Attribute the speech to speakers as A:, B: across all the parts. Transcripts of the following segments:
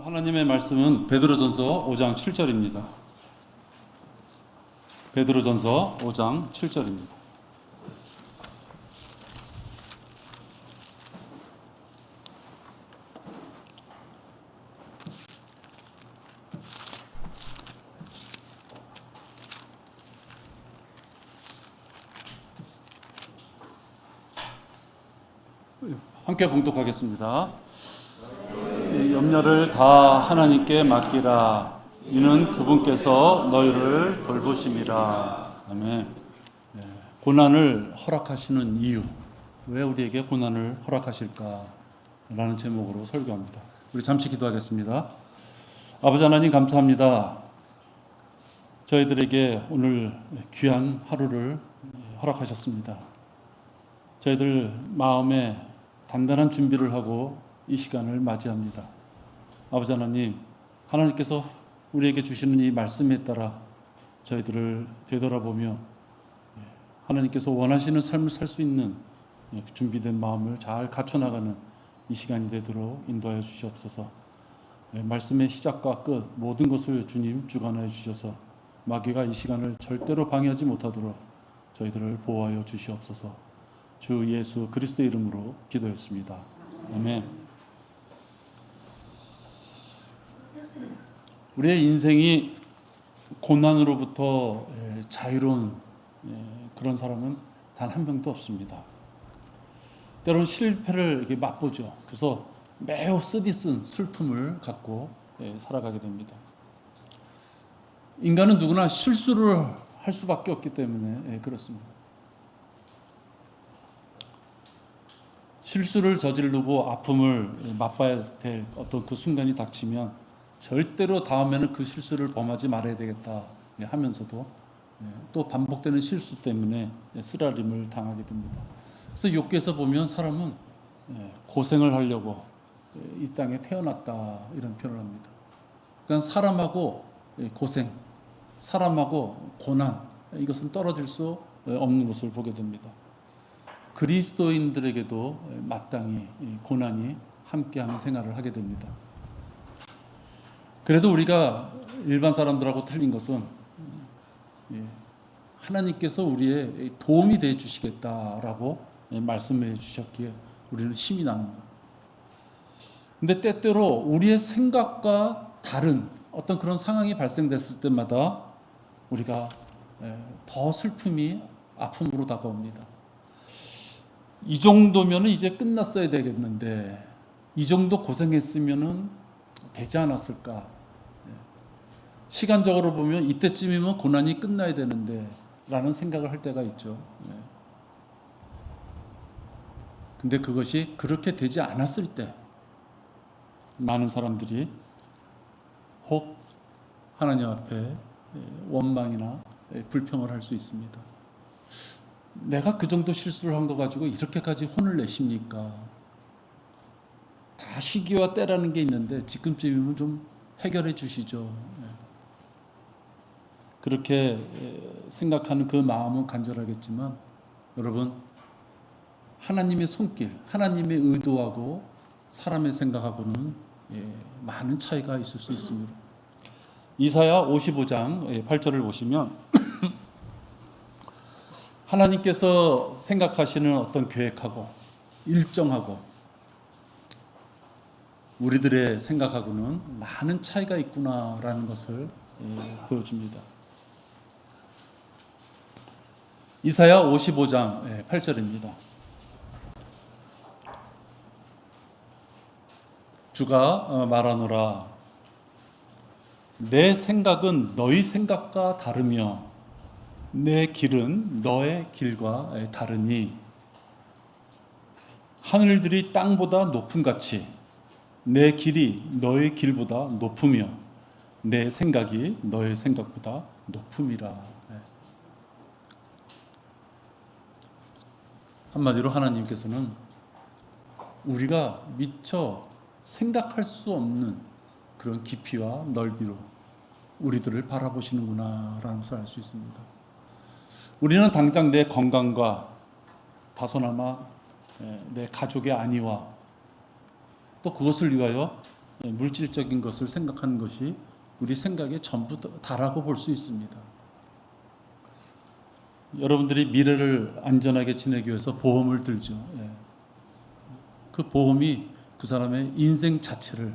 A: 하나님의 말씀은 베드로전서 5장 7절입니다. 베드로전서 5장 7절입니다. 함께 봉독하겠습니다. 염려를 다 하나님께 맡기라. 이는 그분께서 너희를 돌보심이라. 아멘. 고난을 허락하시는 이유, 왜 우리에게 고난을 허락하실까? 라는 제목으로 설교합니다. 우리 잠시 기도하겠습니다. 아버지 하나님 감사합니다. 저희들에게 오늘 귀한 하루를 허락하셨습니다. 저희들 마음에 단단한 준비를 하고 이 시간을 맞이합니다. 아버지 하나님, 하나님께서 우리에게 주시는 이 말씀에 따라 저희들을 되돌아보며 하나님께서 원하시는 삶을 살 수 있는 준비된 마음을 잘 갖춰나가는 이 시간이 되도록 인도하여 주시옵소서. 말씀의 시작과 끝 모든 것을 주님 주관하여 주셔서 마귀가 이 시간을 절대로 방해하지 못하도록 저희들을 보호하여 주시옵소서. 주 예수 그리스도의 이름으로 기도했습니다. 아멘. 우리의 인생이 고난으로부터 자유로운 그런 사람은 단 한 명도 없습니다. 때로는 실패를 이렇게 맛보죠. 그래서 매우 쓰디쓴 슬픔을 갖고 살아가게 됩니다. 인간은 누구나 실수를 할 수밖에 없기 때문에 그렇습니다. 실수를 저지르고 아픔을 맛봐야 될 어떤 그 순간이 닥치면 절대로 다음에는 그 실수를 범하지 말아야 되겠다 하면서도 또 반복되는 실수 때문에 쓰라림을 당하게 됩니다. 그래서 욥기에서 보면 사람은 고생을 하려고 이 땅에 태어났다 이런 표현을 합니다. 그러니까 사람하고 고생, 사람하고 고난, 이것은 떨어질 수 없는 것을 보게 됩니다. 그리스도인들에게도 마땅히 고난이 함께하는 생활을 하게 됩니다. 그래도 우리가 일반 사람들하고 틀린 것은 하나님께서 우리의 도움이 되어 주시겠다라고 말씀해 주셨기에 우리는 힘이 납니다. 근데 때때로 우리의 생각과 다른 어떤 그런 상황이 발생됐을 때마다 우리가 더 슬픔이 아픔으로 다가옵니다. 이 정도면 이제 끝났어야 되겠는데, 이 정도 고생했으면 되지 않았을까? 시간적으로 보면 이때쯤이면 고난이 끝나야 되는데 라는 생각을 할 때가 있죠. 근데 그것이 그렇게 되지 않았을 때 많은 사람들이 혹 하나님 앞에 원망이나 불평을 할 수 있습니다. 내가 그 정도 실수를 한 거 가지고 이렇게까지 혼을 내십니까? 다 시기와 때라는 게 있는데 지금쯤이면 좀 해결해 주시죠. 그렇게 생각하는 그 마음은 간절하겠지만 여러분, 하나님의 손길, 하나님의 의도하고 사람의 생각하고는 많은 차이가 있을 수 있습니다. 이사야 55장 8절을 보시면 하나님께서 생각하시는 어떤 계획하고 일정하고 우리들의 생각하고는 많은 차이가 있구나라는 것을 보여줍니다. 이사야 55장 8절입니다. 주가 말하노라. 내 생각은 너희 생각과 다르며 내 길은 너의 길과 다르니 하늘들이 땅보다 높음같이 내 길이 너의 길보다 높으며 내 생각이 너의 생각보다 높음이라. 한마디로 하나님께서는 우리가 미처 생각할 수 없는 그런 깊이와 넓이로 우리들을 바라보시는구나 라는 것을 알 수 있습니다. 우리는 당장 내 건강과 다소나마 내 가족의 안위와 또 그것을 위하여 물질적인 것을 생각하는 것이 우리 생각의 전부 다라고 볼 수 있습니다. 여러분들이 미래를 안전하게 지내기 위해서 보험을 들죠. 그 보험이 그 사람의 인생 자체를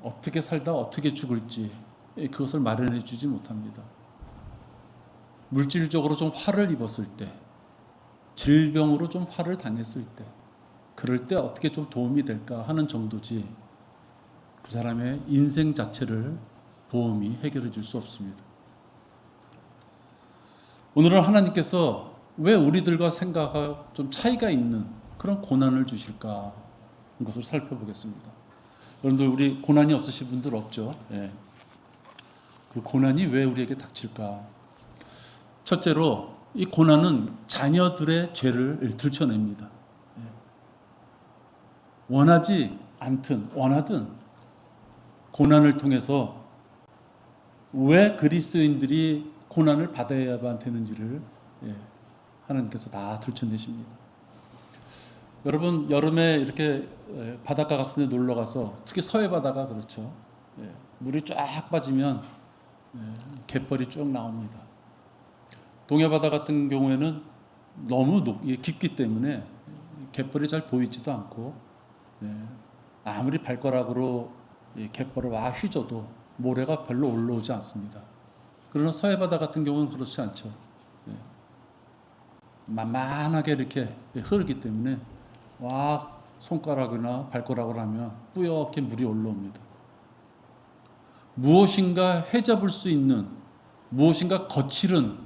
A: 어떻게 살다 어떻게 죽을지 그것을 마련해 주지 못합니다. 물질적으로 좀 화를 입었을 때, 질병으로 좀 화를 당했을 때, 그럴 때 어떻게 좀 도움이 될까 하는 정도지 그 사람의 인생 자체를 보험이 해결해 줄 수 없습니다. 오늘은 하나님께서 왜 우리들과 생각과 좀 차이가 있는 그런 고난을 주실까 이것을 살펴보겠습니다. 여러분들 우리 고난이 없으신 분들 없죠? 그 고난이 왜 우리에게 닥칠까? 첫째로 이 고난은 자녀들의 죄를 들춰냅니다. 원하지 않든 원하든 고난을 통해서 왜 그리스도인들이 고난을 받아야만 되는지를 하나님께서 다 들춰내십니다. 여러분 여름에 이렇게 바닷가 같은 데 놀러 가서 특히 서해 바다가 그렇죠. 물이 쫙 빠지면 갯벌이 쭉 나옵니다. 동해 바다 같은 경우에는 너무 깊기 때문에 갯벌이 잘 보이지도 않고 아무리 발가락으로 갯벌을 와 휘저도 모래가 별로 올라오지 않습니다. 그러나 서해 바다 같은 경우는 그렇지 않죠. 만만하게 이렇게 흐르기 때문에 와 손가락이나 발가락을 하면 뿌옇게 물이 올라옵니다. 무엇인가 헤잡을 수 있는 무엇인가 거칠은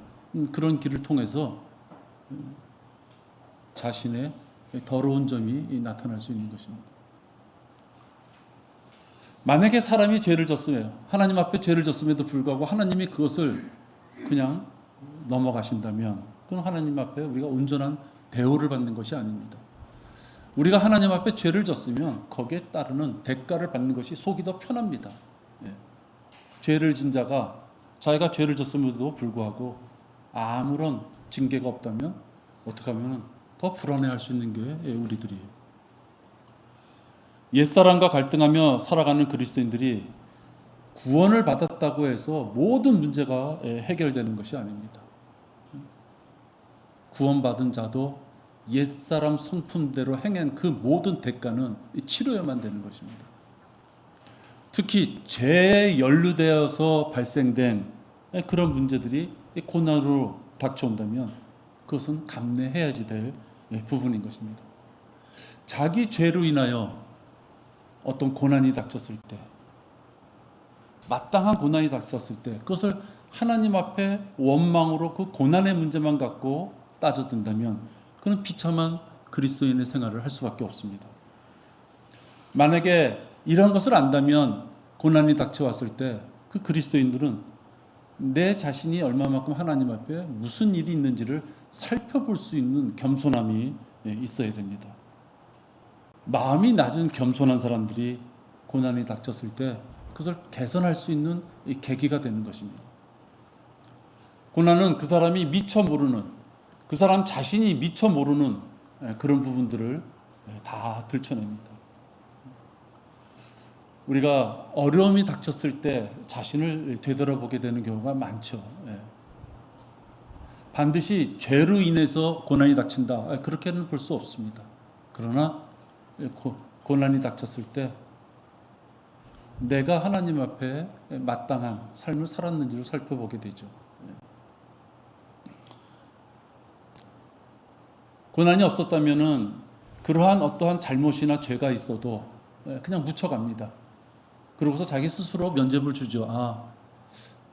A: 그런 길을 통해서 자신의 더러운 점이 나타날 수 있는 것입니다. 만약에 사람이 죄를 졌으면 하나님 앞에 죄를 졌음에도 불구하고 하나님이 그것을 그냥 넘어가신다면 그건 하나님 앞에 우리가 온전한 대우를 받는 것이 아닙니다. 우리가 하나님 앞에 죄를 졌으면 거기에 따르는 대가를 받는 것이 속이 더 편합니다. 죄를 진 자가 자기가 죄를 졌음에도 불구하고 아무런 징계가 없다면 어떻게 하면 더 불안해할 수 있는 게 우리들이에요. 옛사람과 갈등하며 살아가는 그리스도인들이 구원을 받았다고 해서 모든 문제가 해결되는 것이 아닙니다. 구원받은 자도 옛사람 성품대로 행한 그 모든 대가는 치러야만 되는 것입니다. 특히 죄에 연루되어서 발생된 그런 문제들이 고난으로 닥쳐온다면 그것은 감내해야지 될 부분인 것입니다. 자기 죄로 인하여 어떤 고난이 닥쳤을 때, 마땅한 고난이 닥쳤을 때 그것을 하나님 앞에 원망으로 그 고난의 문제만 갖고 따져든다면 그는 비참한 그리스도인의 생활을 할 수밖에 없습니다. 만약에 이런 것을 안다면 고난이 닥쳐왔을 때 그 그리스도인들은 내 자신이 얼마만큼 하나님 앞에 무슨 일이 있는지를 살펴볼 수 있는 겸손함이 있어야 됩니다. 마음이 낮은 겸손한 사람들이 고난이 닥쳤을 때 그것을 개선할 수 있는 계기가 되는 것입니다. 고난은 그 사람이 미처 모르는, 그 사람 자신이 미처 모르는 그런 부분들을 다 들춰냅니다. 우리가 어려움이 닥쳤을 때 자신을 되돌아보게 되는 경우가 많죠. 반드시 죄로 인해서 고난이 닥친다, 그렇게는 볼 수 없습니다. 그러나 고난이 닥쳤을 때 내가 하나님 앞에 마땅한 삶을 살았는지를 살펴보게 되죠. 고난이 없었다면은 그러한 어떠한 잘못이나 죄가 있어도 그냥 묻혀갑니다. 그러고서 자기 스스로 면죄부를 주죠.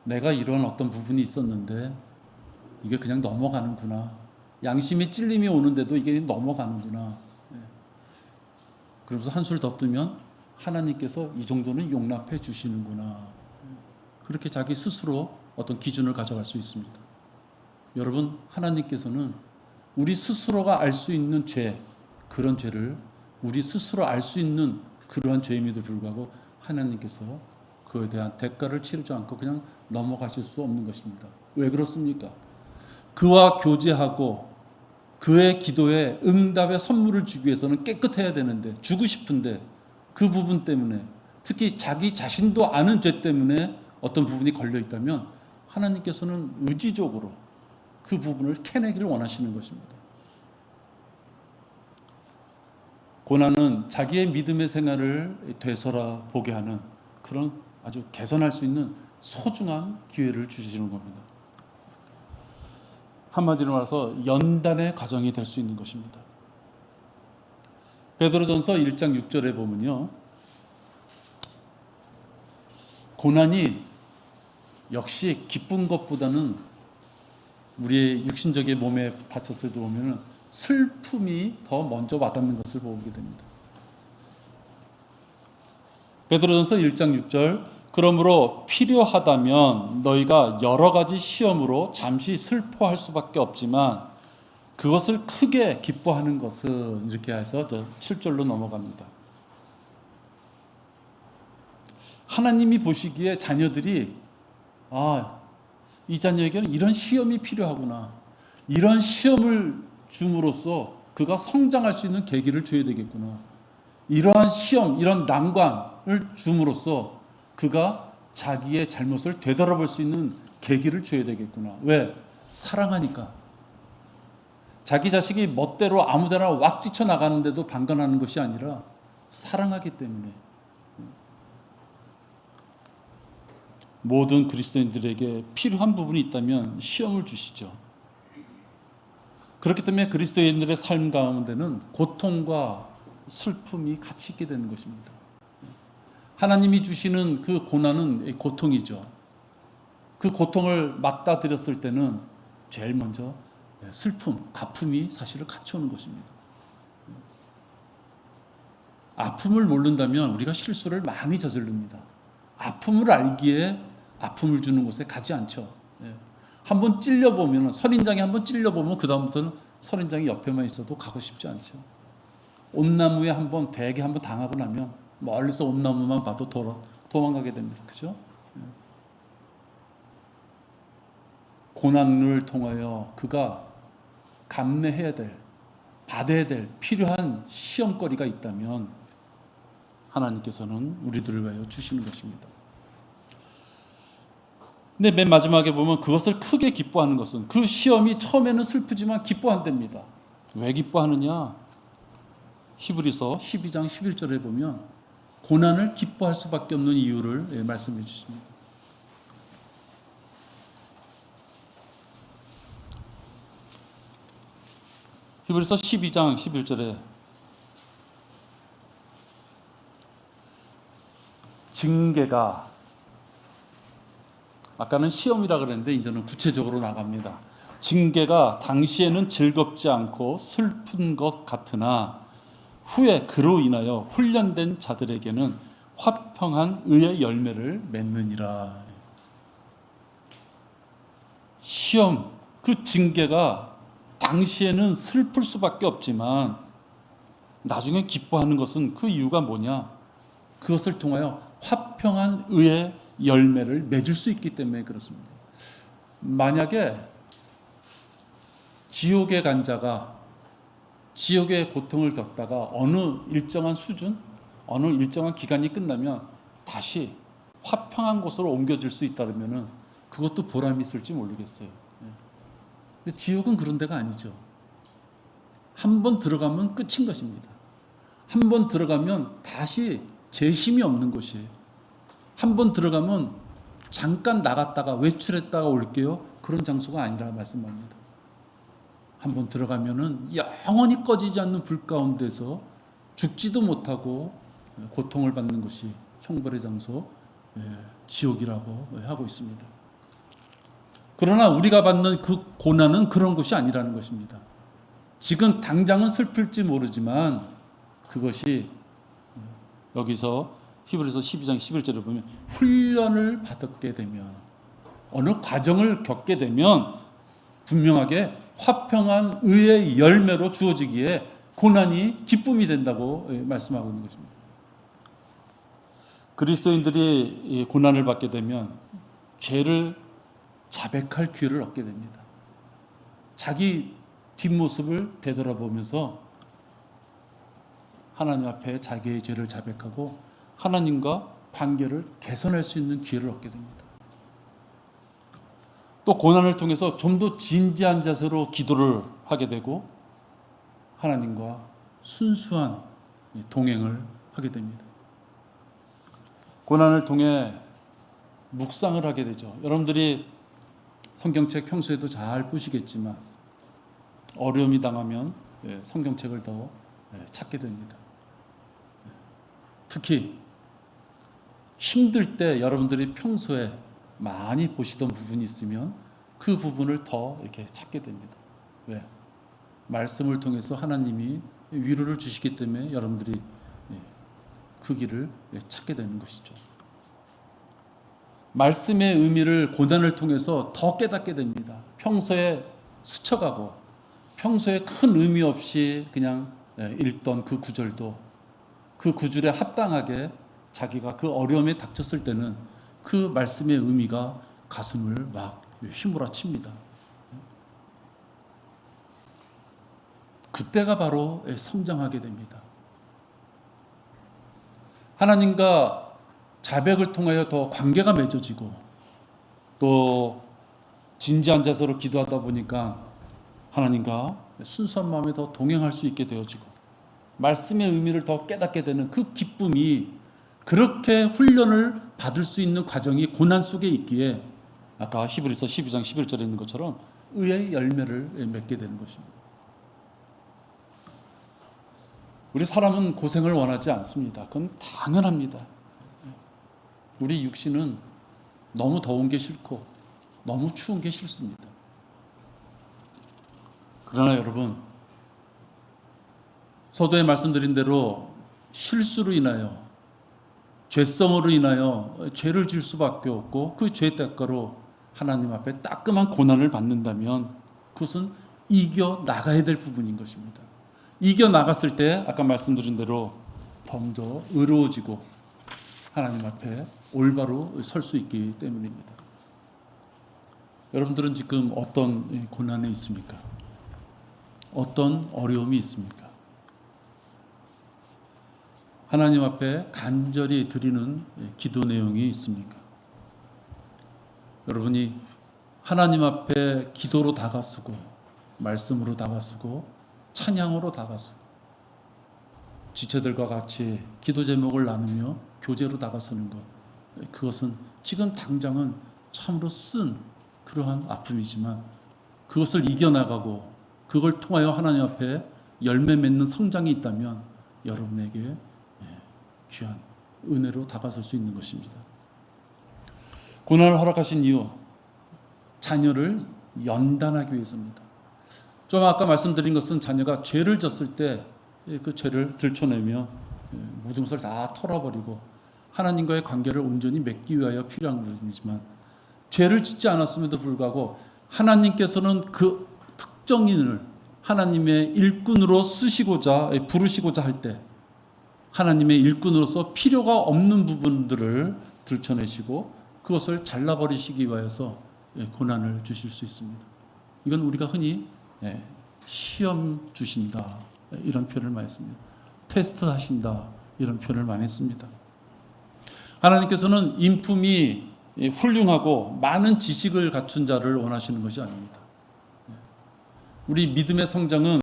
A: 내가 이런 어떤 부분이 있었는데 이게 그냥 넘어가는구나. 양심의 찔림이 오는데도 이게 넘어가는구나. 그러면서 한술 더 뜨면 하나님께서 이 정도는 용납해 주시는구나. 그렇게 자기 스스로 어떤 기준을 가져갈 수 있습니다. 여러분, 하나님께서는 우리 스스로가 알 수 있는 죄, 그런 죄를 우리 스스로 알 수 있는 그러한 죄임에도 불구하고 하나님께서 그에 대한 대가를 치르지 않고 그냥 넘어가실 수 없는 것입니다. 왜 그렇습니까? 그와 교제하고 그의 기도에 응답의 선물을 주기 위해서는 깨끗해야 되는데, 주고 싶은데 그 부분 때문에 특히 자기 자신도 아는 죄 때문에 어떤 부분이 걸려 있다면 하나님께서는 의지적으로 그 부분을 캐내기를 원하시는 것입니다. 고난은 자기의 믿음의 생활을 되돌아보게 하는 그런 아주 개선할 수 있는 소중한 기회를 주시는 겁니다. 한마디로 말해서 연단의 과정이 될 수 있는 것입니다. 베드로전서 1장 6절에 보면요, 고난이 역시 기쁜 것보다는 우리의 육신적인 몸에 받쳤을 때 보면 슬픔이 더 먼저 와닿는 것을 보게 됩니다. 베드로전서 1장 6절, 그러므로 필요하다면 너희가 여러 가지 시험으로 잠시 슬퍼할 수밖에 없지만 그것을 크게 기뻐하는 것은, 이렇게 해서 7절로 넘어갑니다. 하나님이 보시기에 자녀들이 이 자녀에게는 이런 시험이 필요하구나, 이런 시험을 줌으로써 그가 성장할 수 있는 계기를 줘야 되겠구나, 이러한 시험, 이런 난관을 줌으로써 그가 자기의 잘못을 되돌아볼 수 있는 계기를 줘야 되겠구나. 왜? 사랑하니까. 자기 자식이 멋대로 아무데나 왁 뛰쳐나가는데도 방관하는 것이 아니라 사랑하기 때문에. 모든 그리스도인들에게 필요한 부분이 있다면 시험을 주시죠. 그렇기 때문에 그리스도인들의 삶 가운데는 고통과 슬픔이 같이 있게 되는 것입니다. 하나님이 주시는 그 고난은 고통이죠. 그 고통을 맞닥뜨렸을 때는 제일 먼저 슬픔, 아픔이 사실을 같이 오는 것입니다. 아픔을 모른다면 우리가 실수를 많이 저지릅니다. 아픔을 알기에 아픔을 주는 곳에 가지 않죠. 한번 찔려보면, 선인장에 한번 찔려보면 그 다음부터는 선인장이 옆에만 있어도 가고 싶지 않죠. 온나무에 한번 되게 한번 당하고 나면 멀리서 온나무만 봐도 도망가게 됩니다. 그죠? 고난을 통하여 그가 감내해야 될, 받아야 될 필요한 시험거리가 있다면 하나님께서는 우리들을 위하여 주시는 것입니다. 근데 맨 마지막에 보면 그것을 크게 기뻐하는 것은, 그 시험이 처음에는 슬프지만 기뻐한답니다. 왜 기뻐하느냐? 히브리서 12장 11절에 보면 고난을 기뻐할 수밖에 없는 이유를 말씀해 주십니다. 히브리서 12장 11절에 징계가, 아까는 시험이라 그랬는데 이제는 구체적으로 나갑니다. 징계가 당시에는 즐겁지 않고 슬픈 것 같으나 후에 그로 인하여 훈련된 자들에게는 화평한 의의 열매를 맺느니라. 시험, 그 징계가 당시에는 슬플 수밖에 없지만 나중에 기뻐하는 것은 그 이유가 뭐냐? 그것을 통하여 화평한 의의 열매를 맺을 수 있기 때문에 그렇습니다. 만약에 지옥에 간 자가 지옥의 고통을 겪다가 어느 일정한 수준, 어느 일정한 기간이 끝나면 다시 화평한 곳으로 옮겨질 수 있다면 그것도 보람이 있을지 모르겠어요. 근데 지옥은 그런 데가 아니죠. 한 번 들어가면 끝인 것입니다. 한 번 들어가면 다시 재심이 없는 곳이에요. 한 번 들어가면 잠깐 나갔다가 외출했다가 올게요, 그런 장소가 아니라 말씀합니다. 한 번 들어가면은 영원히 꺼지지 않는 불 가운데서 죽지도 못하고 고통을 받는 것이 형벌의 장소, 지옥이라고 하고 있습니다. 그러나 우리가 받는 그 고난은 그런 것이 아니라는 것입니다. 지금 당장은 슬플지 모르지만 그것이 여기서 히브리서 12장 11절에 보면 훈련을 받게 되면, 어느 과정을 겪게 되면 분명하게 화평한 의의 열매로 주어지기에 고난이 기쁨이 된다고 말씀하고 있는 것입니다. 그리스도인들이 고난을 받게 되면 죄를 자백할 기회를 얻게 됩니다. 자기 뒷모습을 되돌아보면서 하나님 앞에 자기의 죄를 자백하고 하나님과 관계를 개선할 수 있는 기회를 얻게 됩니다. 또 고난을 통해서 좀 더 진지한 자세로 기도를 하게 되고 하나님과 순수한 동행을 하게 됩니다. 고난을 통해 묵상을 하게 되죠. 여러분들이 성경책 평소에도 잘 보시겠지만 어려움이 당하면 성경책을 더 찾게 됩니다. 특히 힘들 때 여러분들이 평소에 많이 보시던 부분이 있으면 그 부분을 더 이렇게 찾게 됩니다. 왜? 말씀을 통해서 하나님이 위로를 주시기 때문에 여러분들이 그 길을 찾게 되는 것이죠. 말씀의 의미를 고난을 통해서 더 깨닫게 됩니다. 평소에 스쳐가고 평소에 큰 의미 없이 그냥 읽던 그 구절도 그 구절에 합당하게 자기가 그 어려움에 닥쳤을 때는 그 말씀의 의미가 가슴을 막 휘몰아칩니다. 그때가 바로 성장하게 됩니다. 하나님과 자백을 통하여 더 관계가 맺어지고 또 진지한 자세로 기도하다 보니까 하나님과 순수한 마음에 더 동행할 수 있게 되어지고 말씀의 의미를 더 깨닫게 되는 그 기쁨이 그렇게 훈련을 받을 수 있는 과정이 고난 속에 있기에 아까 히브리서 12장 11절에 있는 것처럼 의의 열매를 맺게 되는 것입니다. 우리 사람은 고생을 원하지 않습니다. 그건 당연합니다. 우리 육신은 너무 더운 게 싫고 너무 추운 게 싫습니다. 그러나 여러분, 서두에 말씀드린 대로 실수로 인하여 죄성으로 인하여 죄를 질 수밖에 없고 그 죄 대가로 하나님 앞에 따끔한 고난을 받는다면 그것은 이겨 나가야 될 부분인 것입니다. 이겨 나갔을 때 아까 말씀드린 대로 더욱더 의로워지고 하나님 앞에 올바로 설 수 있기 때문입니다. 여러분들은 지금 어떤 고난에 있습니까? 어떤 어려움이 있습니까? 하나님 앞에 간절히 드리는 기도 내용이 있습니까? 여러분이 하나님 앞에 기도로 다가서고 말씀으로 다가서고 찬양으로 다가서고 지체들과 같이 기도 제목을 나누며 교제로 다가서는 것, 그것은 지금 당장은 참으로 쓴 그러한 아픔이지만 그것을 이겨나가고 그걸 통하여 하나님 앞에 열매 맺는 성장이 있다면 여러분에게 귀한 은혜로 다가설 수 있는 것입니다. 고난을 허락하신 이유, 자녀를 연단하기 위해서입니다. 좀 아까 말씀드린 것은 자녀가 죄를 졌을 때 그 죄를 들춰내며 모든 것을 다 털어버리고 하나님과의 관계를 온전히 맺기 위하여 필요한 것이지만 죄를 짓지 않았음에도 불구하고 하나님께서는 그 특정인을 하나님의 일꾼으로 쓰시고자 부르시고자 할 때 하나님의 일꾼으로서 필요가 없는 부분들을 들춰내시고 그것을 잘라버리시기 위하여서 고난을 주실 수 있습니다. 이건 우리가 흔히 시험 주신다 이런 표현을 많이 씁니다. 테스트 하신다 이런 표현을 많이 씁니다. 하나님께서는 인품이 훌륭하고 많은 지식을 갖춘 자를 원하시는 것이 아닙니다. 우리 믿음의 성장은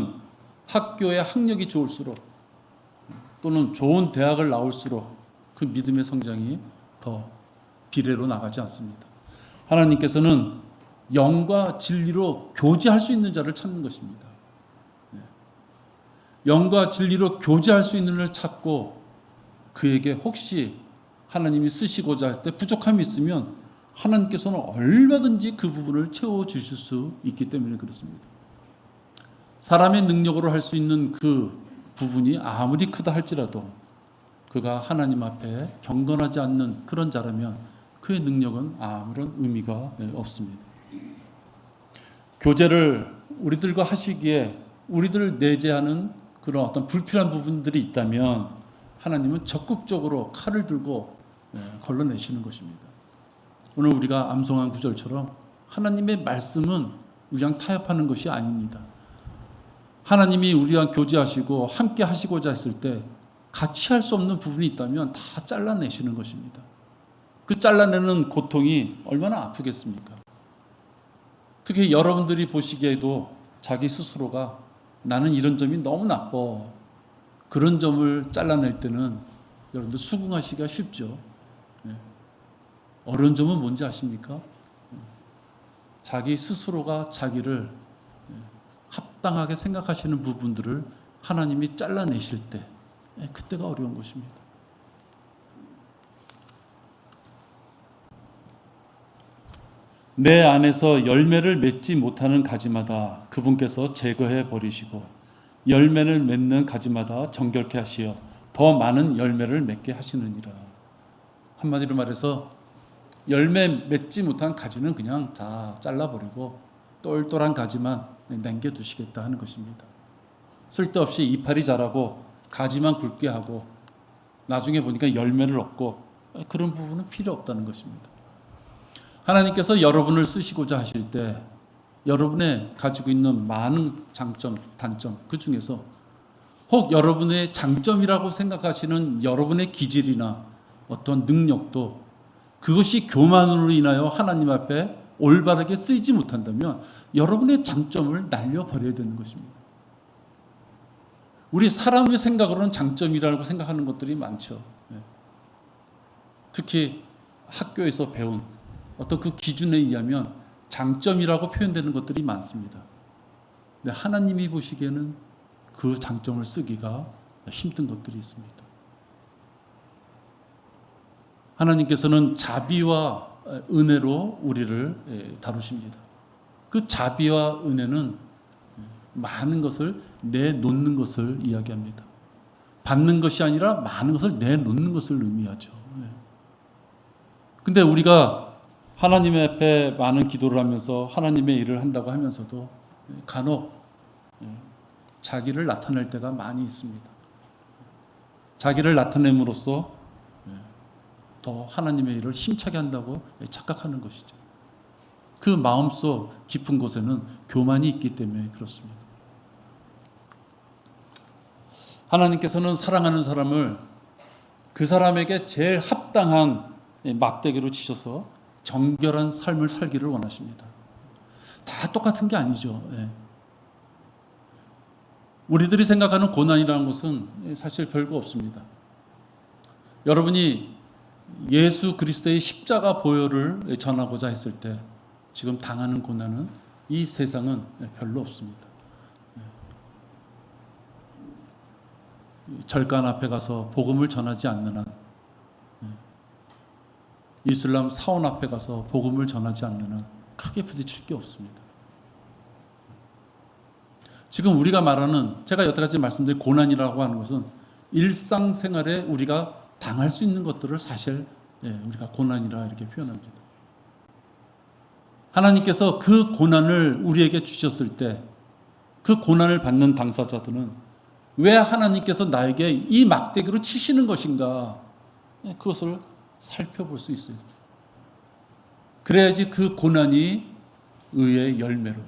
A: 학교의 학력이 좋을수록 또는 좋은 대학을 나올수록 그 믿음의 성장이 더 비례로 나가지 않습니다. 하나님께서는 영과 진리로 교제할 수 있는 자를 찾는 것입니다. 영과 진리로 교제할 수 있는 자를 찾고 그에게 혹시 하나님이 쓰시고자 할 때 부족함이 있으면 하나님께서는 얼마든지 그 부분을 채워주실 수 있기 때문에 그렇습니다. 사람의 능력으로 할 수 있는 그 부분이 아무리 크다 할지라도 그가 하나님 앞에 경건하지 않는 그런 자라면 그의 능력은 아무런 의미가 없습니다. 교제를 우리들과 하시기에 우리들을 내재하는 그런 어떤 불필요한 부분들이 있다면 하나님은 적극적으로 칼을 들고 걸러내시는 것입니다. 오늘 우리가 암송한 구절처럼 하나님의 말씀은 우리랑 타협하는 것이 아닙니다. 하나님이 우리와 교제하시고 함께 하시고자 했을 때 같이 할 수 없는 부분이 있다면 다 잘라내시는 것입니다. 그 잘라내는 고통이 얼마나 아프겠습니까? 특히 여러분들이 보시기에도 자기 스스로가 나는 이런 점이 너무 나빠, 그런 점을 잘라낼 때는 여러분들 수긍하시기가 쉽죠. 어려운 점은 뭔지 아십니까? 자기 스스로가 자기를 합당하게 생각하시는 부분들을 하나님이 잘라내실 때, 그때가 어려운 것입니다. 내 안에서 열매를 맺지 못하는 가지마다 그분께서 제거해 버리시고 열매를 맺는 가지마다 정결케 하시어 더 많은 열매를 맺게 하시느니라. 한마디로 말해서 열매 맺지 못한 가지는 그냥 다 잘라버리고 똘똘한 가지만 남겨두시겠다 하는 것입니다. 쓸데없이 이파리 자라고 가지만 굵게 하고 나중에 보니까 열매를 얻고 그런 부분은 필요 없다는 것입니다. 하나님께서 여러분을 쓰시고자 하실 때 여러분의 가지고 있는 많은 장점, 단점, 그 중에서 혹 여러분의 장점이라고 생각하시는 여러분의 기질이나 어떤 능력도 그것이 교만으로 인하여 하나님 앞에 올바르게 쓰이지 못한다면 여러분의 장점을 날려버려야 되는 것입니다. 우리 사람의 생각으로는 장점이라고 생각하는 것들이 많죠. 특히 학교에서 배운 어떤 그 기준에 의하면 장점이라고 표현되는 것들이 많습니다. 근데 하나님이 보시기에는 그 장점을 쓰기가 힘든 것들이 있습니다. 하나님께서는 자비와 은혜로 우리를 다루십니다. 그 자비와 은혜는 많은 것을 내놓는 것을 이야기합니다. 받는 것이 아니라 많은 것을 내놓는 것을 의미하죠. 근데 우리가 하나님 앞에 많은 기도를 하면서 하나님의 일을 한다고 하면서도 간혹 자기를 나타낼 때가 많이 있습니다. 자기를 나타냄으로써 더 하나님의 일을 힘차게 한다고 착각하는 것이죠. 그 마음속 깊은 곳에는 교만이 있기 때문에 그렇습니다. 하나님께서는 사랑하는 사람을 그 사람에게 제일 합당한 막대기로 치셔서 정결한 삶을 살기를 원하십니다. 다 똑같은 게 아니죠. 우리들이 생각하는 고난이라는 것은 사실 별거 없습니다. 여러분이 예수 그리스도의 십자가 보혈을 전하고자 했을 때 지금 당하는 고난은 이 세상은 별로 없습니다. 절간 앞에 가서 복음을 전하지 않는 한, 이슬람 사원 앞에 가서 복음을 전하지 않는 한 크게 부딪힐 게 없습니다. 지금 우리가 말하는, 제가 여태까지 말씀드린 고난이라고 하는 것은 일상생활에 우리가 당할 수 있는 것들을 사실 우리가 고난이라 이렇게 표현합니다. 하나님께서 그 고난을 우리에게 주셨을 때 그 고난을 받는 당사자들은 왜 하나님께서 나에게 이 막대기로 치시는 것인가, 그것을 살펴볼 수 있어요. 그래야지 그 고난이 의의 열매로,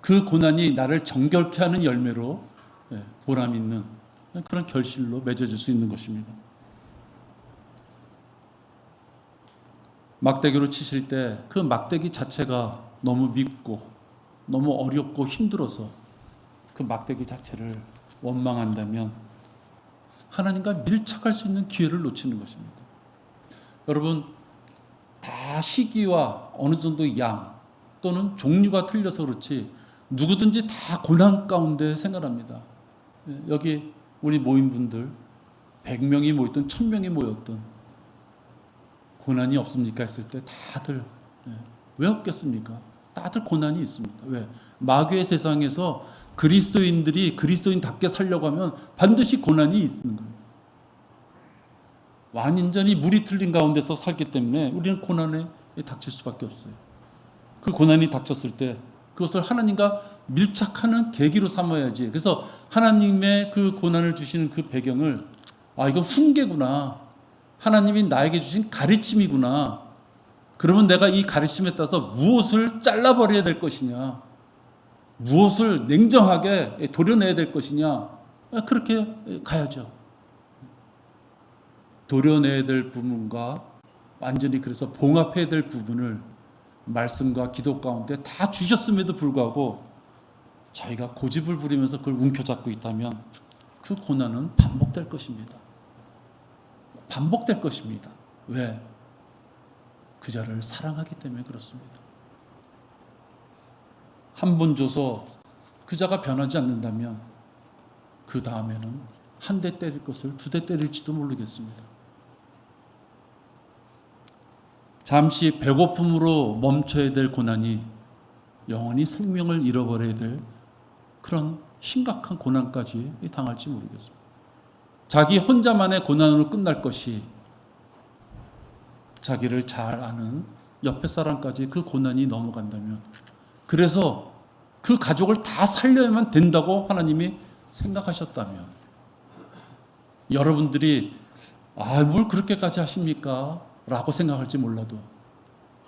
A: 그 고난이 나를 정결케 하는 열매로 보람 있는 그런 결실로 맺어질 수 있는 것입니다. 막대기로 치실 때 그 막대기 자체가 너무 밉고 너무 어렵고 힘들어서 그 막대기 자체를 원망한다면 하나님과 밀착할 수 있는 기회를 놓치는 것입니다. 여러분, 다 시기와 어느 정도 양 또는 종류가 틀려서 그렇지 누구든지 다 고난 가운데 생활합니다. 여기 우리 모임분들 100명이 모였든 1000명이 모였든 고난이 없습니까 했을 때 다들 왜 없겠습니까? 다들 고난이 있습니다. 왜? 마귀의 세상에서 그리스도인들이 그리스도인답게 살려고 하면 반드시 고난이 있는 거예요. 완전히 물이 틀린 가운데서 살기 때문에 우리는 고난에 닥칠 수밖에 없어요. 그 고난이 닥쳤을 때 그것을 하나님과 밀착하는 계기로 삼아야지. 그래서 하나님의 그 고난을 주시는 그 배경을, 이거 훈계구나, 하나님이 나에게 주신 가르침이구나, 그러면 내가 이 가르침에 따라서 무엇을 잘라버려야 될 것이냐, 무엇을 냉정하게 도려내야 될 것이냐, 그렇게 가야죠. 도려내야 될 부분과 완전히 그래서 봉합해야 될 부분을 말씀과 기도 가운데 다 주셨음에도 불구하고 자기가 고집을 부리면서 그걸 움켜잡고 있다면 그 고난은 반복될 것입니다. 반복될 것입니다. 왜? 그자를 사랑하기 때문에 그렇습니다. 한 번 줘서 그자가 변하지 않는다면 그 다음에는 한 대 때릴 것을 두 대 때릴지도 모르겠습니다. 잠시 배고픔으로 멈춰야 될 고난이 영원히 생명을 잃어버려야 될 그런 심각한 고난까지 당할지 모르겠습니다. 자기 혼자만의 고난으로 끝날 것이 자기를 잘 아는 옆에 사람까지 그 고난이 넘어간다면, 그래서 그 가족을 다 살려야만 된다고 하나님이 생각하셨다면, 여러분들이 뭘 그렇게까지 하십니까? 라고 생각할지 몰라도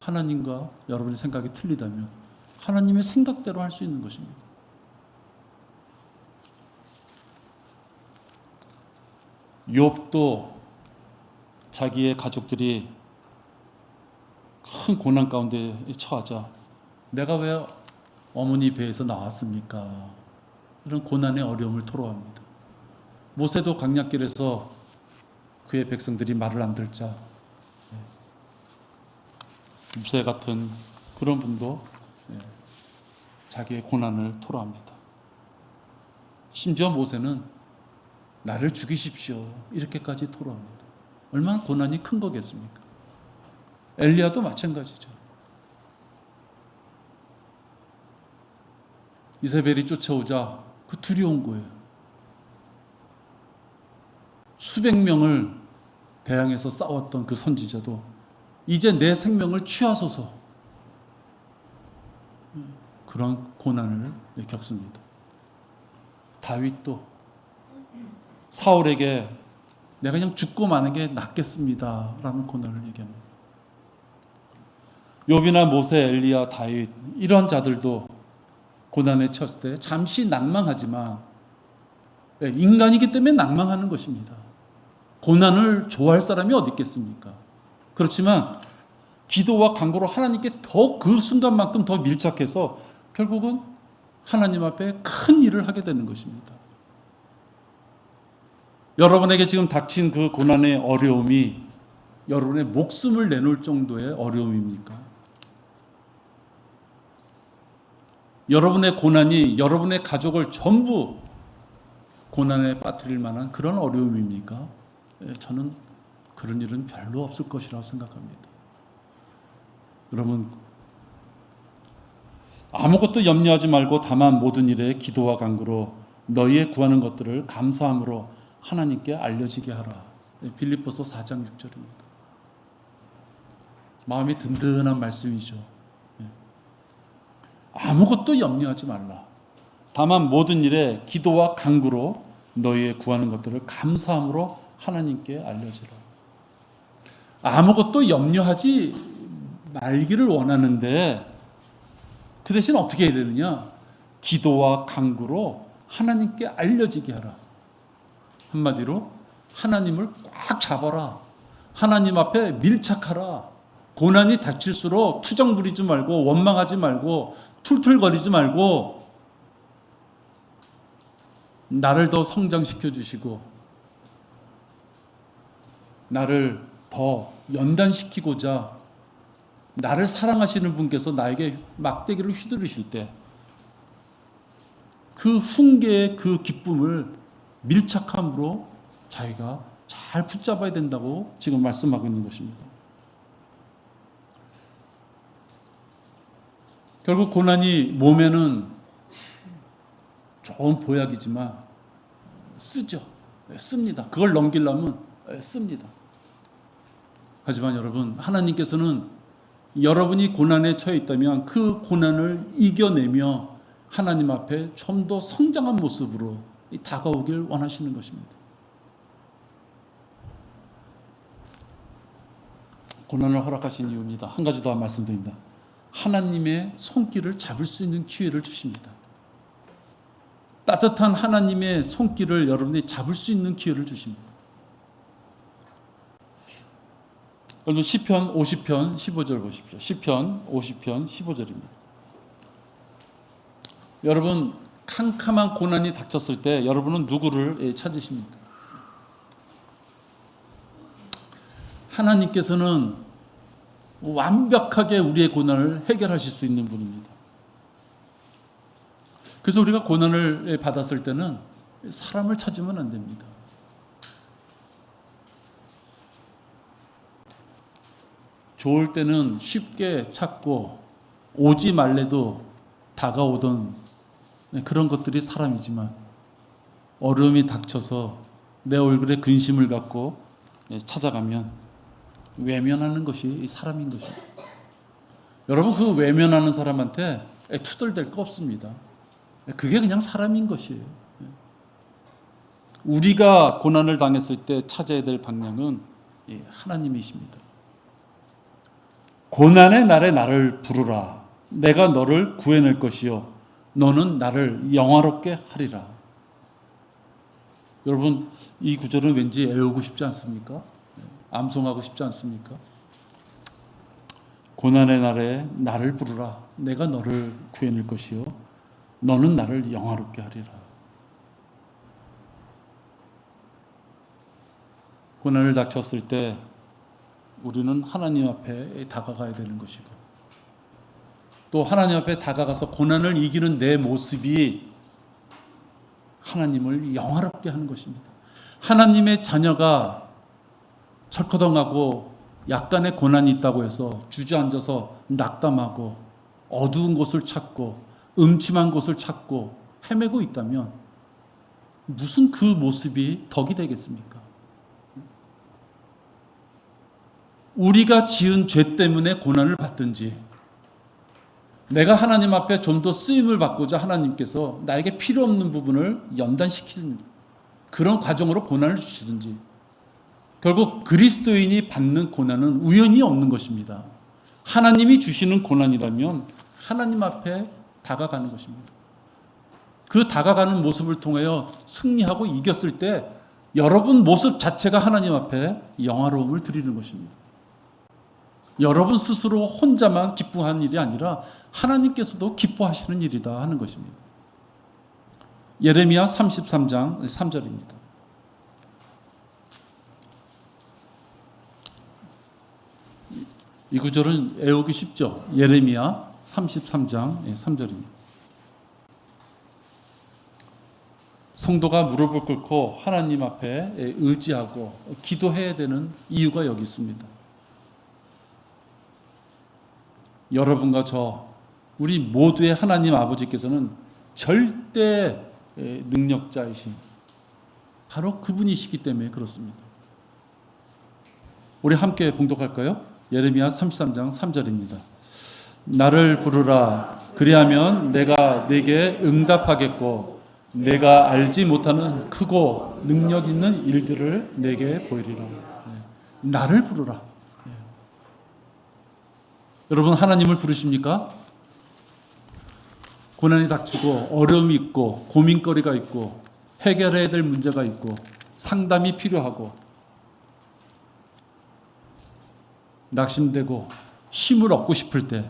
A: 하나님과 여러분의 생각이 틀리다면 하나님의 생각대로 할 수 있는 것입니다. 욥도 자기의 가족들이 큰 고난 가운데 처하자 내가 왜 어머니 배에서 나왔습니까? 이런 고난의 어려움을 토로합니다. 모세도 강약길에서 그의 백성들이 말을 안 들자 모세 같은 그런 분도 자기의 고난을 토로합니다. 심지어 모세는 나를 죽이십시오 이렇게까지 토로합니다. 얼마나 고난이 큰 거겠습니까? 엘리야도 마찬가지죠. 이세벨이 쫓아오자 그 두려운 거예요. 수백 명을 대항해서 싸웠던 그 선지자도 이제 내 생명을 취하소서 그런 고난을 겪습니다. 다윗도 사울에게 내가 그냥 죽고 마는 게 낫겠습니다 라는 고난을 얘기합니다. 욥이나 모세, 엘리야, 다윗 이런 자들도 고난에 처했을 때 잠시 낭망하지만 인간이기 때문에 낭망하는 것입니다. 고난을 좋아할 사람이 어디 있겠습니까? 그렇지만 기도와 간구로 하나님께 더 그 순간만큼 더 밀착해서 결국은 하나님 앞에 큰 일을 하게 되는 것입니다. 여러분에게 지금 닥친 그 고난의 어려움이 여러분의 목숨을 내놓을 정도의 어려움입니까? 여러분의 고난이 여러분의 가족을 전부 고난에 빠뜨릴 만한 그런 어려움입니까? 저는 그런 일은 별로 없을 것이라고 생각합니다. 여러분, 아무것도 염려하지 말고 다만 모든 일에 기도와 간구로 너희의 구하는 것들을 감사함으로 하나님께 알려지게 하라. 빌립보서 4장 6절입니다. 마음이 든든한 말씀이죠. 아무것도 염려하지 말라. 다만 모든 일에 기도와 간구로 너희의 구하는 것들을 감사함으로 하나님께 알려지라. 아무것도 염려하지 말기를 원하는데 그 대신 어떻게 해야 되느냐? 기도와 간구로 하나님께 알려지게 하라. 한마디로 하나님을 꽉 잡아라. 하나님 앞에 밀착하라. 고난이 닥칠수록 투정 부리지 말고 원망하지 말고 툴툴거리지 말고 나를 더 성장시켜 주시고 나를 더 연단시키고자 나를 사랑하시는 분께서 나에게 막대기를 휘두르실 때 그 훈계의 그 기쁨을 밀착함으로 자기가 잘 붙잡아야 된다고 지금 말씀하고 있는 것입니다. 결국 고난이 몸에는 좋은 보약이지만 쓰죠. 씁니다. 그걸 넘기려면 씁니다. 하지만 여러분, 하나님께서는 여러분이 고난에 처해 있다면 그 고난을 이겨내며 하나님 앞에 좀 더 성장한 모습으로 다가오길 원하시는 것입니다. 고난을 허락하신 이유입니다. 한 가지 더 말씀드립니다. 하나님의 손길을 잡을 수 있는 기회를 주십니다. 따뜻한 하나님의 손길을 여러분이 잡을 수 있는 기회를 주십니다. 여러분 시편 50편 15절 보십시오. 시편 50편 15절입니다. 여러분 캄캄한 고난이 닥쳤을 때 여러분은 누구를 찾으십니까? 하나님께서는 완벽하게 우리의 고난을 해결하실 수 있는 분입니다. 그래서 우리가 고난을 받았을 때는 사람을 찾으면 안 됩니다. 좋을 때는 쉽게 찾고 오지 말래도 다가오던 그런 것들이 사람이지만 어려움이 닥쳐서 내 얼굴에 근심을 갖고 찾아가면 외면하는 것이 사람인 것입니다. 여러분 그 외면하는 사람한테 투덜댈 거 없습니다. 그게 그냥 사람인 것이에요. 우리가 고난을 당했을 때 찾아야 될 방향은 하나님이십니다. 고난의 날에 나를 부르라. 내가 너를 구해낼 것이요 너는 나를 영화롭게 하리라. 여러분 이 구절은 왠지 외우고 싶지 않습니까? 암송하고 싶지 않습니까? 고난의 날에 나를 부르라. 내가 너를 구해낼 것이요 너는 나를 영화롭게 하리라. 고난을 닥쳤을 때 우리는 하나님 앞에 다가가야 되는 것이고 또 하나님 앞에 다가가서 고난을 이기는 내 모습이 하나님을 영화롭게 하는 것입니다. 하나님의 자녀가 철커덩하고 약간의 고난이 있다고 해서 주저앉아서 낙담하고 어두운 곳을 찾고 음침한 곳을 찾고 헤매고 있다면 무슨 그 모습이 덕이 되겠습니까? 우리가 지은 죄 때문에 고난을 받든지 내가 하나님 앞에 좀 더 쓰임을 받고자 하나님께서 나에게 필요 없는 부분을 연단시키는 그런 과정으로 고난을 주시든지 결국 그리스도인이 받는 고난은 우연히 없는 것입니다. 하나님이 주시는 고난이라면 하나님 앞에 다가가는 것입니다. 그 다가가는 모습을 통하여 승리하고 이겼을 때 여러분 모습 자체가 하나님 앞에 영화로움을 드리는 것입니다. 여러분 스스로 혼자만 기뻐하는 일이 아니라 하나님께서도 기뻐하시는 일이다 하는 것입니다. 예레미야 33장 3절입니다. 이 구절은 외우기 쉽죠. 예레미야 33장 3절입니다. 성도가 무릎을 꿇고 하나님 앞에 의지하고 기도해야 되는 이유가 여기 있습니다. 여러분과 우리 모두의 하나님 아버지께서는 절대 능력자이신 바로 그분이시기 때문에 그렇습니다. 우리 함께 봉독할까요? 예레미야 33장 3절입니다. 나를 부르라. 그리하면 내가 네게 응답하겠고 내가 알지 못하는 크고 능력 있는 일들을 내게 보이리라. 나를 부르라. 여러분 하나님을 부르십니까? 고난이 닥치고 어려움이 있고 고민거리가 있고 해결해야 될 문제가 있고 상담이 필요하고 낙심되고 힘을 얻고 싶을 때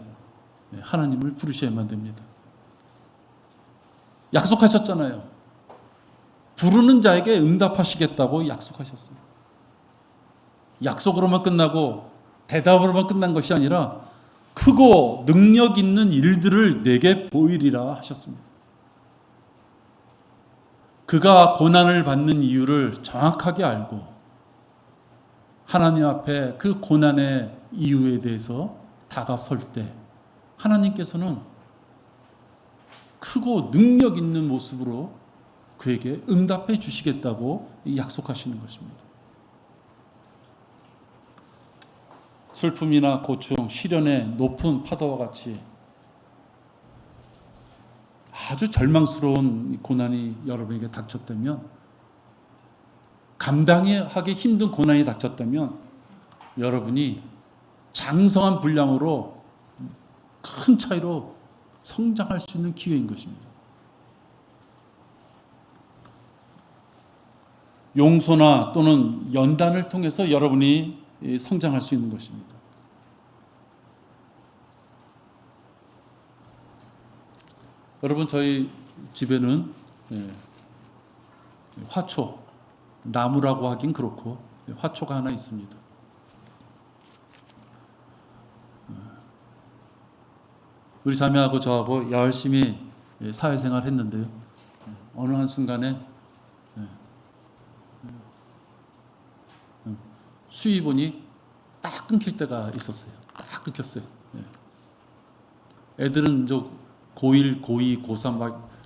A: 하나님을 부르셔야만 됩니다. 약속하셨잖아요. 부르는 자에게 응답하시겠다고 약속하셨습니다. 약속으로만 끝나고 대답으로만 끝난 것이 아니라 크고 능력 있는 일들을 내게 보이리라 하셨습니다. 그가 고난을 받는 이유를 정확하게 알고 하나님 앞에 그 고난의 이유에 대해서 다가설 때 하나님께서는 크고 능력 있는 모습으로 그에게 응답해 주시겠다고 약속하시는 것입니다. 슬픔이나 고충, 시련의 높은 파도와 같이 아주 절망스러운 고난이 여러분에게 닥쳤다면, 감당하기 힘든 고난이 닥쳤다면 여러분이 장성한 분량으로 큰 차이로 성장할 수 있는 기회인 것입니다. 용서나 또는 연단을 통해서 여러분이 성장할 수 있는 것입니다. 여러분, 저희 집에는 화초, 나무라고 하긴 그렇고 화초가 하나 있습니다. 우리 자매하고 저하고 열심히 사회생활 했는데요. 어느 한순간에 수입원이 딱 끊길 때가 있었어요. 딱 끊겼어요. 애들은 이제 고1, 고2, 고3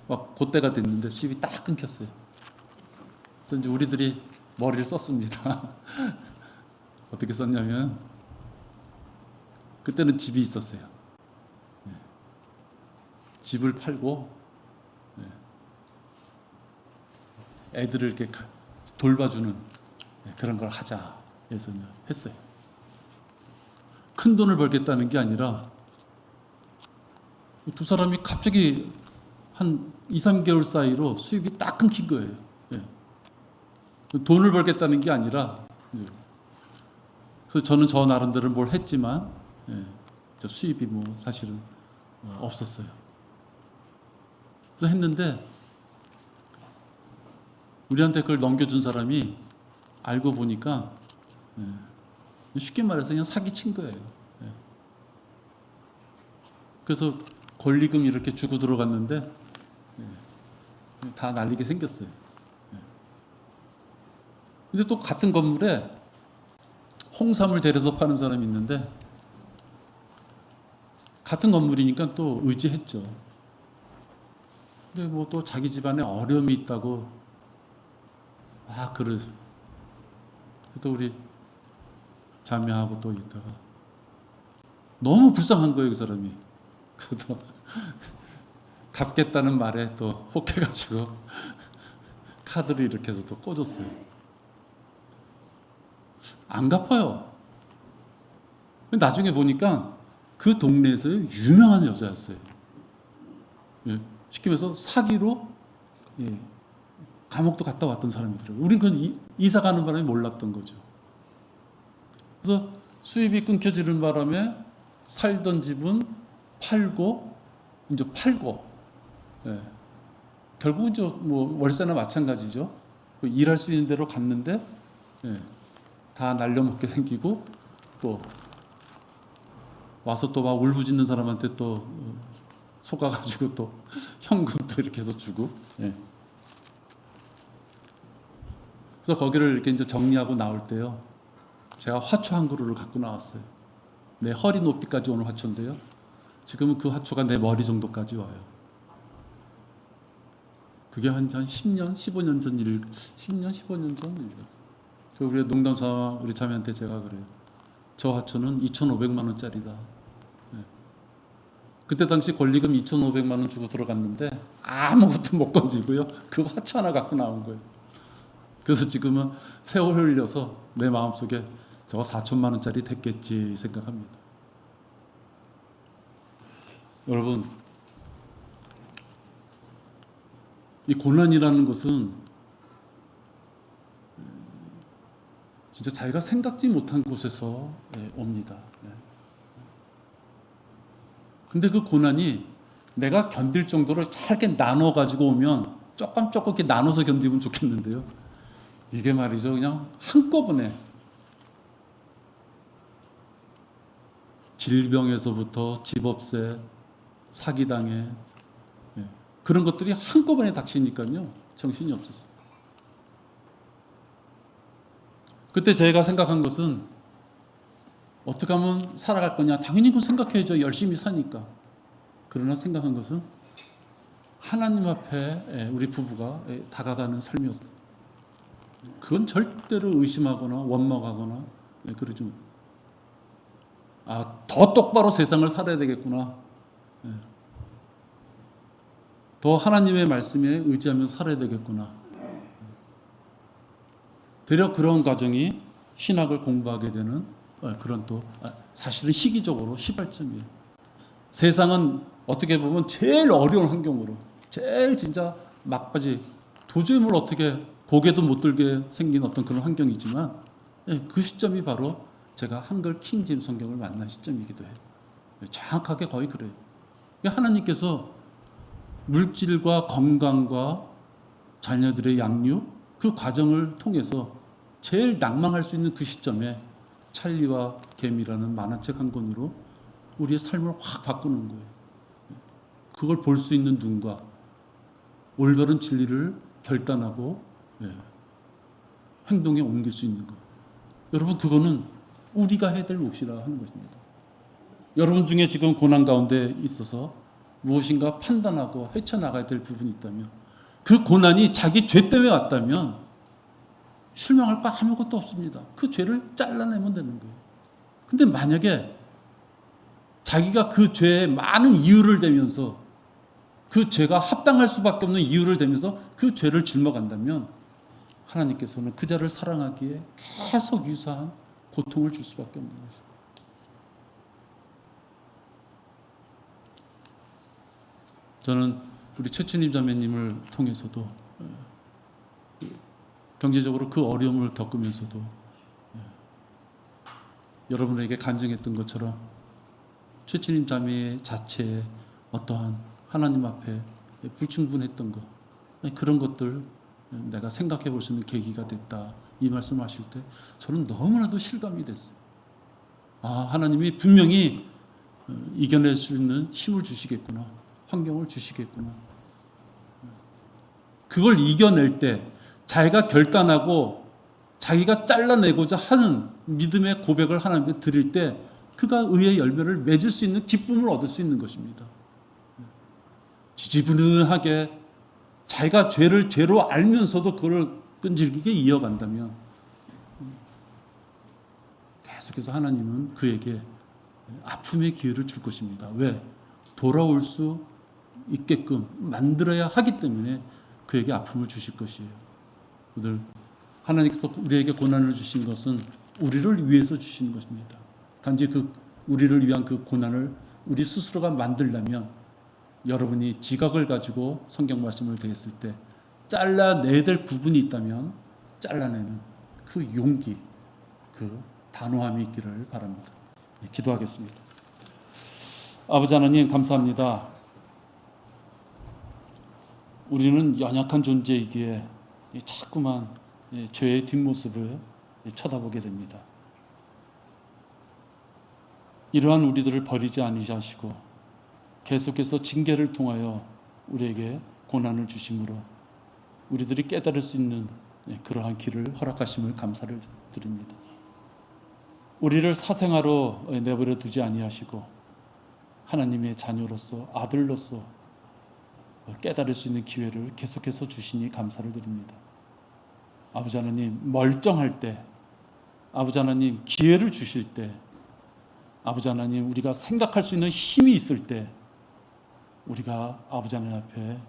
A: 막 그때가 됐는데 수입이 딱 끊겼어요. 그래서 이제 우리들이 머리를 썼습니다. 어떻게 썼냐면 그때는 집이 있었어요. 집을 팔고 애들을 이렇게 돌봐주는 그런 걸 하자 해서 했어요. 큰 돈을 벌겠다는 게 아니라 두 사람이 갑자기 한 2, 3개월 사이로 수입이 딱 끊긴 거예요. 돈을 벌겠다는 게 아니라, 그래서 저는 저 나름대로 뭘 했지만 수입이 뭐 사실은 없었어요. 그래서 했는데 우리한테 그걸 넘겨준 사람이 알고 보니까 쉽게 말해서 그냥 사기친 거예요. 그래서 권리금 이렇게 주고 들어갔는데 다 날리게 생겼어요. 근데 또 같은 건물에 홍삼을 데려서 파는 사람이 있는데 같은 건물이니까 또 의지했죠. 근데 뭐 또 자기 집안에 어려움이 있다고 그래. 또 우리 자매하고 또 있다가 너무 불쌍한 거예요, 그 사람이. 그래도 갚겠다는 말에 또 혹해가지고 카드를 이렇게 해서 또 꽂았어요. 안 갚아요. 나중에 보니까 그 동네에서 유명한 여자였어요. 쉽게 말해서 사기로 감옥도 갔다 왔던 사람이더라고요. 우린 그건 이사 가는 바람에 몰랐던 거죠. 그래서 수입이 끊겨지는 바람에 살던 집은 팔고 결국은 이제 뭐 월세나 마찬가지죠. 일할 수 있는 대로 갔는데 다 날려먹게 생기고 또 와서 또 막 울부짖는 사람한테 또 속아가지고 또 현금도 이렇게 해서 주고. 그래서 거기를 이렇게 이제 정리하고 나올 때요, 제가 화초 한 그루를 갖고 나왔어요. 내 허리 높이까지 오는 화초인데요. 지금은 그 화초가 내 머리 정도까지 와요. 그게 한 10년, 15년 전 일, 10년, 15년 전 일이었어요. 우리 농담 삼아 우리 자매한테 제가 그래요. 저 화초는 2,500만 원짜리다. 그때 당시 권리금 2,500만 원 주고 들어갔는데 아무것도 못 건지고요. 그 화초 하나 갖고 나온 거예요. 그래서 지금은 세월을 흘려서 내 마음속에 저거 4천만 원짜리 됐겠지 생각합니다. 여러분, 이 고난이라는 것은 진짜 자기가 생각지 못한 곳에서 옵니다. 근데 그 고난이 내가 견딜 정도로 잘게 나눠 가지고 오면 조금 이렇게 나눠서 견디면 좋겠는데요. 이게 말이죠, 그냥 한꺼번에 질병에서부터 집업세, 사기당해, 그런 것들이 한꺼번에 닥치니까요, 정신이 없었어요. 그때 제가 생각한 것은 어떻게 하면 살아갈 거냐, 당연히 그거 생각해야죠. 열심히 사니까. 그러나 생각한 것은 하나님 앞에 우리 부부가 다가가는 삶이었어요. 그건 절대로 의심하거나 원망하거나 그러지 못해요. 더 똑바로 세상을 살아야 되겠구나. 더 하나님의 말씀에 의지하면서 살아야 되겠구나. 되려 그런 과정이 신학을 공부하게 되는 그런 또 사실은 시기적으로 시발점이에요. 세상은 어떻게 보면 제일 어려운 환경으로, 제일 진짜 막바지, 도저히 어떻게 고개도 못 들게 생긴 어떤 그런 환경이지만 그 시점이 바로 제가 한글 킹제임스 성경을 만난 시점이기도 해요. 정확하게 거의 그래요. 하나님께서 물질과 건강과 자녀들의 양육 그 과정을 통해서 제일 낭망할 수 있는 그 시점에 찰리와 개미라는 만화책 한 권으로 우리의 삶을 확 바꾸는 거예요. 그걸 볼 수 있는 눈과 올바른 진리를 결단하고 행동에 옮길 수 있는 것. 여러분, 그거는 우리가 해야 될 몫이라 하는 것입니다. 여러분 중에 지금 고난 가운데 있어서 무엇인가 판단하고 헤쳐나가야 될 부분이 있다면, 그 고난이 자기 죄 때문에 왔다면 실망할 바 아무것도 없습니다. 그 죄를 잘라내면 되는 거예요. 근데 만약에 자기가 그 죄에 많은 이유를 대면서, 그 죄가 합당할 수밖에 없는 이유를 대면서 그 죄를 짊어간다면 하나님께서는 그 자를 사랑하기에 계속 유사한 고통을 줄 수밖에 없는 것입니다. 저는 우리 최춘임 자매님을 통해서도 경제적으로 그 어려움을 겪으면서도 여러분에게 간증했던 것처럼 최춘임 자매 자체의 어떠한 하나님 앞에 불충분했던 것, 그런 것들 내가 생각해 볼 수 있는 계기가 됐다, 이 말씀하실 때 저는 너무나도 실감이 됐어요. 하나님이 분명히 이겨낼 수 있는 힘을 주시겠구나, 환경을 주시겠구나. 그걸 이겨낼 때 자기가 결단하고 자기가 잘라내고자 하는 믿음의 고백을 하나님께 드릴 때 그가 의의 열매를 맺을 수 있는 기쁨을 얻을 수 있는 것입니다. 지지부진하게 자기가 죄를 죄로 알면서도 그걸 끈질기게 이어간다면 계속해서 하나님은 그에게 아픔의 기회를 줄 것입니다. 왜? 돌아올 수 있게끔 만들어야 하기 때문에 그에게 아픔을 주실 것이에요. 오늘 하나님께서 우리에게 고난을 주신 것은 우리를 위해서 주시는 것입니다. 단지 우리를 위한 그 고난을 우리 스스로가 만들려면, 여러분이 지각을 가지고 성경 말씀을 대했을 때 잘라내야 될 부분이 있다면 잘라내는 그 용기, 그 단호함이 있기를 바랍니다. 기도하겠습니다. 아버지 하나님, 감사합니다. 우리는 연약한 존재이기에 자꾸만 죄의 뒷모습을 쳐다보게 됩니다. 이러한 우리들을 버리지 아니하시고 계속해서 징계를 통하여 우리에게 고난을 주심으로 우리들이 깨달을 수 있는 그러한 길을 허락하심을 감사를 드립니다. 우리를 사생아로 내버려 두지 아니하시고 하나님의 자녀로서, 아들로서 깨달을 수 있는 기회를 계속해서 주시니 감사를 드립니다. 아버지 하나님, 멀쩡할 때, 아버지 하나님, 기회를 주실 때, 아버지 하나님, 우리가 생각할 수 있는 힘이 있을 때 우리가 아버지 하나님 앞에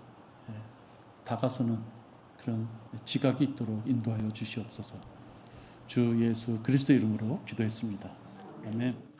A: 다가서는 그런 지각이 있도록 인도하여 주시옵소서. 주 예수 그리스도 이름으로 기도했습니다. 아멘.